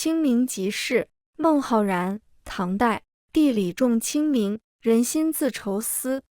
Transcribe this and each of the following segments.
清明即事，孟浩然，唐代。地理重清明，人心自愁思。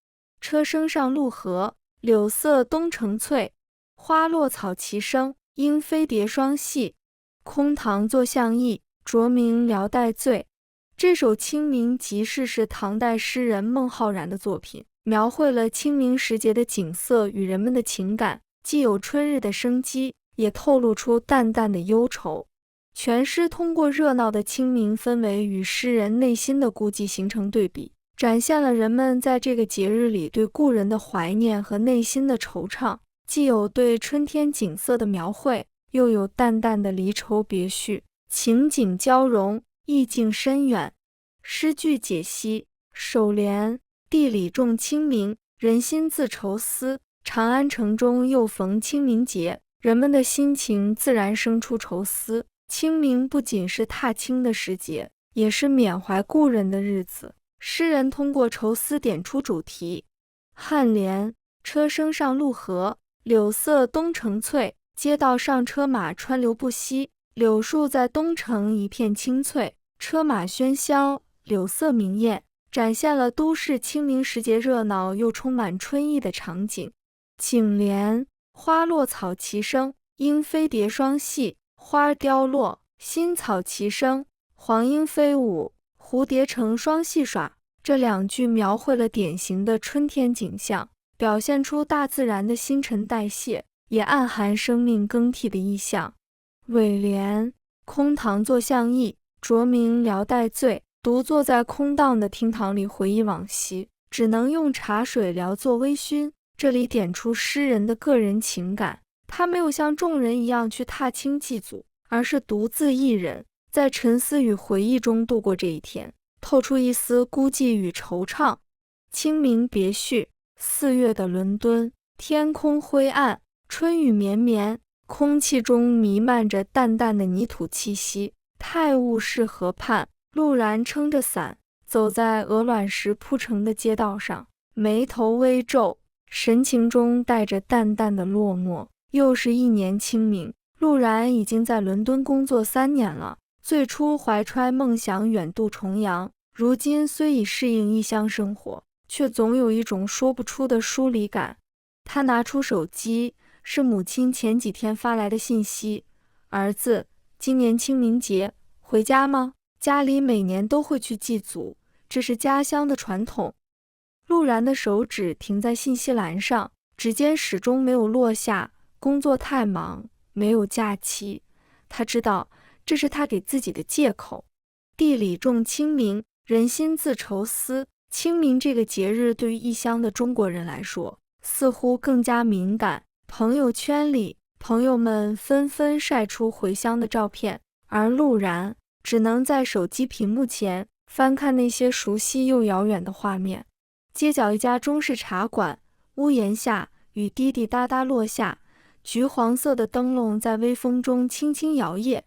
车声上路河，柳色东城翠。花落草齐生，莺飞蝶双戏。空堂作相忆，酌明聊带醉。这首《清明即事》是唐代诗人孟浩然的作品，描绘了清明时节的景色与人们的情感，既有春日的生机，也透露出淡淡的忧愁。全诗通过热闹的清明氛围与诗人内心的孤寂形成对比，展现了人们在这个节日里对故人的怀念和内心的惆怅，既有对春天景色的描绘，又有淡淡的离愁别绪，情景交融，意境深远。诗句解析：首联，地里重清明，人心自愁思。长安城中又逢清明节，人们的心情自然生出愁思。清明不仅是踏青的时节，也是缅怀故人的日子。诗人通过愁思点出主题。颔联，车声上路河，柳色东城翠。街道上车马川流不息，柳树在东城一片青翠，车马喧嚣，柳色明艳，展现了都市清明时节热闹又充满春意的场景。颈联，花落草齐生，莺飞蝶双戏。花凋落，新草齐生，黄莺飞舞，蝴蝶成双戏耍。这两句描绘了典型的春天景象，表现出大自然的新陈代谢，也暗含生命更替的意象。尾联，空堂作相忆，酌明聊带醉。独坐在空荡的厅堂里回忆往昔，只能用茶水聊作微醺。这里点出诗人的个人情感，他没有像众人一样去踏青祭祖，而是独自一人，在沉思与回忆中度过这一天，透出一丝孤寂与惆怅。清明别绪：4月的伦敦，天空灰暗，春雨绵绵，空气中弥漫着淡淡的泥土气息。泰晤士河畔，陆然撑着伞，走在鹅卵石铺成的街道上，眉头微皱，神情中带着淡淡的落寞。又是一年清明，陆然已经在伦敦工作3年了。最初怀揣梦想远渡重洋，如今虽已适应异乡生活，却总有一种说不出的疏离感。他拿出手机，是母亲前几天发来的信息：儿子，今年清明节回家吗？家里每年都会去祭祖，这是家乡的传统。陆然的手指停在信息栏上，指尖始终没有落下。工作太忙，没有假期，他知道这是他给自己的借口。地里重清明，人心自愁思。清明这个节日对于异乡的中国人来说，似乎更加敏感。朋友圈里，朋友们纷纷晒出回乡的照片，而陆然只能在手机屏幕前翻看那些熟悉又遥远的画面。街角一家中式茶馆，屋檐下雨滴滴答答落下，橘黄色的灯笼在微风中轻轻摇曳。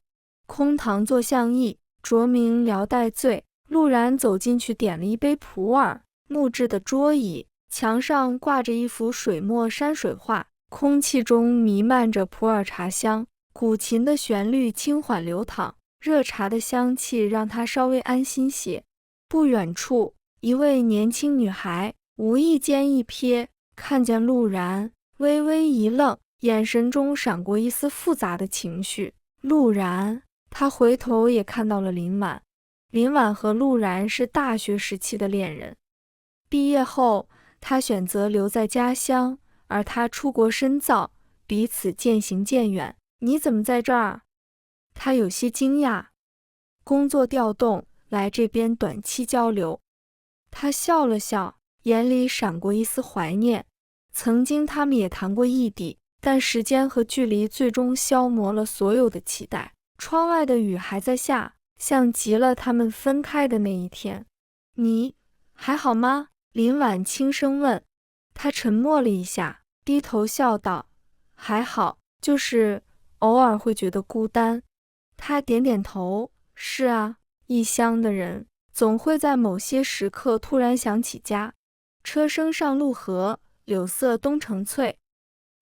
空堂作相忆，酌明聊带醉。陆然走进去点了一杯普洱。木质的桌椅，墙上挂着一幅水墨山水画，空气中弥漫着普洱茶香。古琴的旋律轻缓流淌，热茶的香气让他稍微安心些。不远处，一位年轻女孩无意间一瞥，看见陆然，微微一愣，眼神中闪过一丝复杂的情绪。陆然，他回头也看到了林婉。林婉和陆然是大学时期的恋人，毕业后他选择留在家乡，而他出国深造，彼此渐行渐远。你怎么在这儿？他有些惊讶。工作调动，来这边短期交流。他笑了笑，眼里闪过一丝怀念。曾经他们也谈过异地，但时间和距离最终消磨了所有的期待。窗外的雨还在下，像极了他们分开的那一天。你还好吗？林婉轻声问。他沉默了一下，低头笑道：还好，就是偶尔会觉得孤单。他点点头，是啊，异乡的人总会在某些时刻突然想起家。车声上路河，柳色东城翠。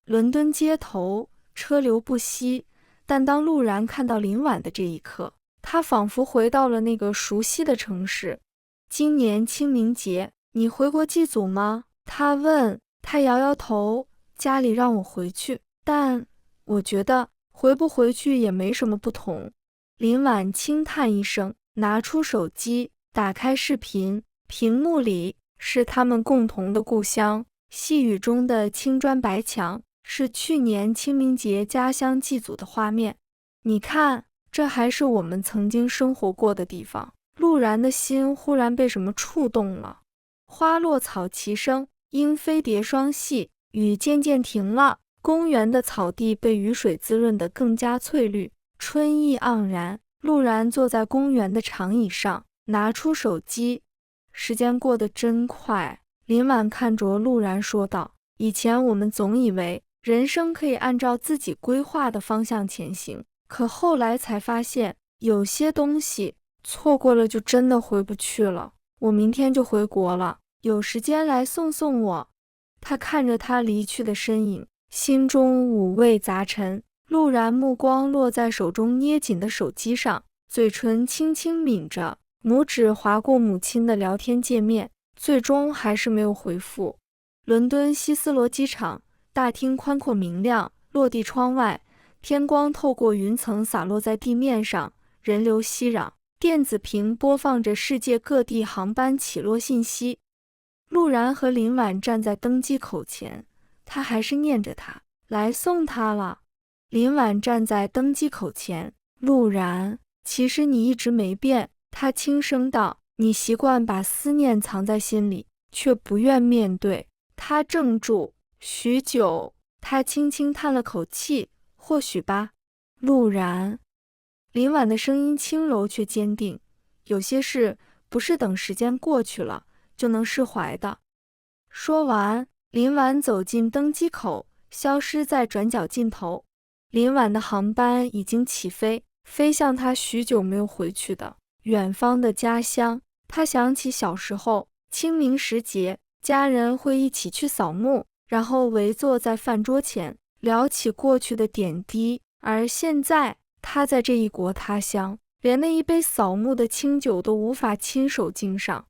伦敦街头车流不息，但当陆然看到林婉的这一刻，他他仿佛回到了那个熟悉的城市。今年清明节，你回国祭祖吗？他问。他摇摇头，家里让我回去，但我觉得回不回去也没什么不同。林婉轻叹一声，拿出手机，打开视频，屏幕里是他们共同的故乡，细雨中的青砖白墙，是去年清明节家乡祭祖的画面。你看，这还是我们曾经生活过的地方。陆然的心忽然被什么触动了。花落草齐生，莺飞蝶双戏，雨渐渐停了，公园的草地被雨水滋润得更加翠绿，春意盎然。陆然坐在公园的长椅上，拿出手机。时间过得真快。林婉看着陆然说道，以前我们总以为人生可以按照自己规划的方向前行，可后来才发现，有些东西错过了就真的回不去了。我明天就回国了，有时间来送送我。他看着他离去的身影，心中五味杂陈。陆然目光落在手中捏紧的手机上，嘴唇轻轻抿着，拇指划过母亲的聊天界面，最终还是没有回复。伦敦希斯罗机场大厅宽阔明亮，落地窗外，天光透过云层洒落在地面上，人流熙攘。电子屏播放着世界各地航班起落信息。陆然和林婉站在登机口前，他还是念着他，来送他了。林婉站在登机口前，陆然，其实你一直没变，他轻声道，你习惯把思念藏在心里，却不愿面对。他怔住，许久，他轻轻叹了口气，或许吧。陆然。林婉的声音轻柔却坚定，有些事不是等时间过去了就能释怀的。说完，林婉走进登机口，消失在转角尽头。林婉的航班已经起飞，飞向她许久没有回去的远方的家乡。她想起小时候，清明时节，家人会一起去扫墓，然后围坐在饭桌前，聊起过去的点滴。而现在，他在这异国他乡，连那一杯扫墓的清酒都无法亲手敬上。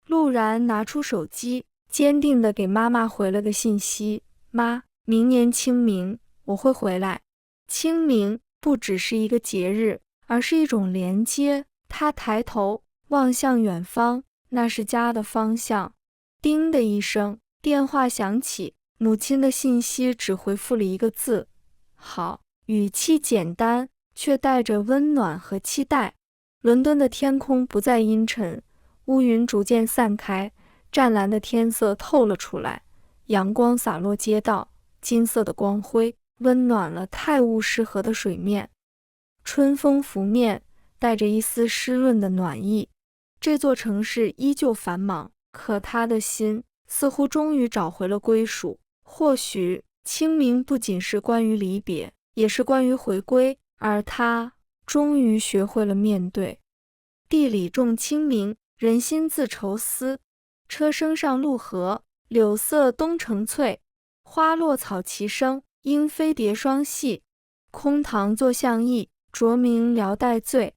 陆然拿出手机，坚定地给妈妈回了个信息，妈，明年清明我会回来。清明不只是一个节日，而是一种连接。他抬头望向远方，那是家的方向。叮的一声，电话响起，母亲的信息只回复了一个字，好，语气简单，却带着温暖和期待。伦敦的天空不再阴沉，乌云逐渐散开，湛蓝的天色透了出来，阳光洒落街道，金色的光辉温暖了泰晤士河的水面。春风拂面，带着一丝湿润的暖意。这座城市依旧繁忙，可他的心似乎终于找回了归属。或许清明不仅是关于离别，也是关于回归，而他终于学会了面对。地里种清明，人心自愁思。车声上路河，柳色东城翠。花落草齐生，莺飞蝶双戏。空堂坐向意，酌明聊待醉。